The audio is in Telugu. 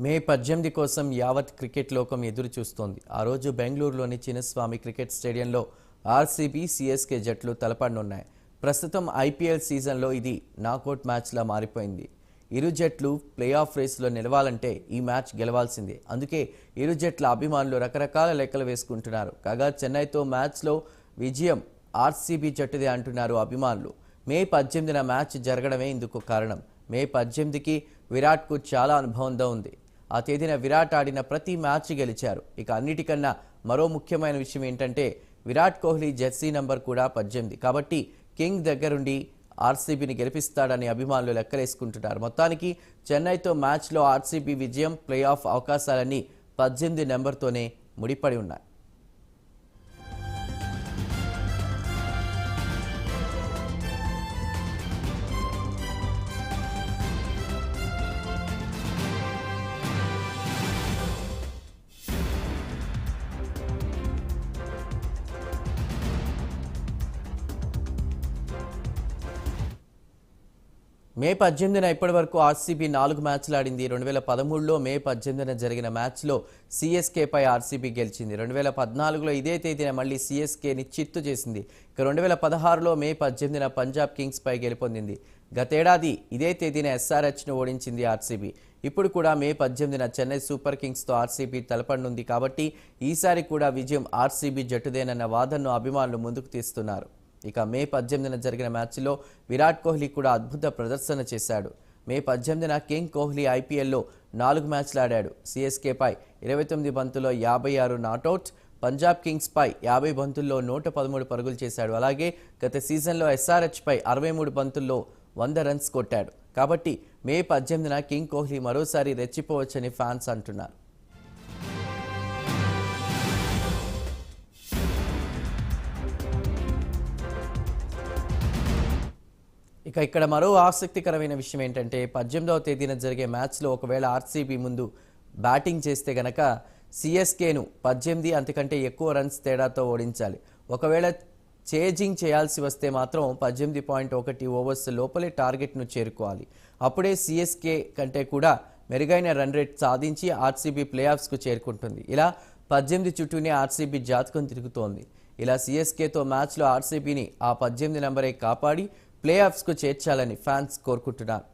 మే 18 కోసం యావత్ క్రికెట్ లోకం ఎదురు చూస్తోంది. ఆ రోజు బెంగళూరులోని చిన్నస్వామి క్రికెట్ స్టేడియంలో ఆర్సీబీ, సీఎస్కే జట్లు తలపడనున్నాయి. ప్రస్తుతం ఐపీఎల్ సీజన్లో ఇది నాకౌట్ మ్యాచ్లా మారిపోయింది. ఇరు జట్లు ప్లే ఆఫ్ రేస్లో నిలవాలంటే ఈ మ్యాచ్ గెలవాల్సిందే. అందుకే ఇరు జట్ల అభిమానులు రకరకాల లెక్కలు వేసుకుంటున్నారు. కాగా చెన్నైతో మ్యాచ్లో విజయం ఆర్సీబీ జట్టుదే అంటున్నారు అభిమానులు. మే 18న మ్యాచ్ జరగడమే ఇందుకు కారణం. మే 18కి విరాట్కు చాలా అనుభవంతో ఉంది. ఆ తేదీన విరాట్ ఆడిన ప్రతి మ్యాచ్ గెలిచారు. ఇక అన్నిటికన్నా మరో ముఖ్యమైన విషయం ఏంటంటే విరాట్ కోహ్లీ జెర్సీ నంబర్ కూడా 18. కాబట్టి కింగ్ దగ్గరుండి ఆర్సీబీని గెలిపిస్తాడని అభిమానులు లెక్కలేసుకుంటున్నారు. మొత్తానికి చెన్నైతో మ్యాచ్లో ఆర్సీబీ విజయం, ప్లే ఆఫ్ అవకాశాలన్నీ 18 నెంబర్తోనే ముడిపడి ఉన్నాయి. మే 18న ఇప్పటి వరకు ఆర్సీబీ 4 మ్యాచ్లు ఆడింది. 2013లో మే 18న జరిగిన మ్యాచ్లో సీఎస్కేపై ఆర్సీబీ గెలిచింది. 2014లో ఇదే తేదీన మళ్ళీ సీఎస్కేని చిత్తు చేసింది. ఇక 2016లో మే 18న పంజాబ్ కింగ్స్పై గెలుపొందింది. గతేడాది ఇదే తేదీన ఎస్ఆర్హెచ్ను ఓడించింది ఆర్సీబీ. ఇప్పుడు కూడా మే 18న చెన్నై సూపర్ కింగ్స్తో ఆర్సీబీ తలపడనుంది. కాబట్టి ఈసారి కూడా విజయం ఆర్సీబీ జట్టుదేనన్న వాదనను అభిమానులు ముందుకు తీస్తున్నారు. ఇక మే 18న జరిగిన మ్యాచ్లో విరాట్ కోహ్లీ కూడా అద్భుత ప్రదర్శన చేశాడు. మే 18న కింగ్ కోహ్లీ ఐపీఎల్లో 4 మ్యాచ్లు ఆడాడు. సీఎస్కేపై 29 బంతుల్లో 56 నాటౌట్, పంజాబ్ కింగ్స్పై 50 బంతుల్లో 113 పరుగులు చేశాడు. అలాగే గత సీజన్లో ఎస్ఆర్హెచ్పై 63 బంతుల్లో 100 రన్స్ కొట్టాడు. కాబట్టి మే 18న కింగ్ కోహ్లీ మరోసారి రెచ్చిపోవచ్చని ఫ్యాన్స్ అంటున్నారు. ఇక ఇక్కడ మరో ఆసక్తికరమైన విషయం ఏంటంటే 18వ తేదీన జరిగే మ్యాచ్లో ఒకవేళ ఆర్సీబీ ముందు బ్యాటింగ్ చేస్తే గనక సీఎస్కేను 18 అంతకంటే ఎక్కువ రన్స్ తేడాతో ఓడించాలి. ఒకవేళ చేజింగ్ చేయాల్సి వస్తే మాత్రం 18.1 ఓవర్స్ లోపలే టార్గెట్ను చేరుకోవాలి. అప్పుడే సీఎస్కే కంటే కూడా మెరుగైన రన్ రేట్ సాధించి ఆర్సీబీ ప్లే ఆఫ్స్కు చేరుకుంటుంది. ఇలా 18 చుట్టూనే ఆర్సీబీ జాతకం తిరుగుతోంది. ఇలా సీఎస్కేతో మ్యాచ్లో ఆర్సీబీని ఆ 18 నెంబరే కాపాడి ప్లే ఆఫ్స్కు చేర్చాలని ఫ్యాన్స్ కోరుకుంటున్నారు.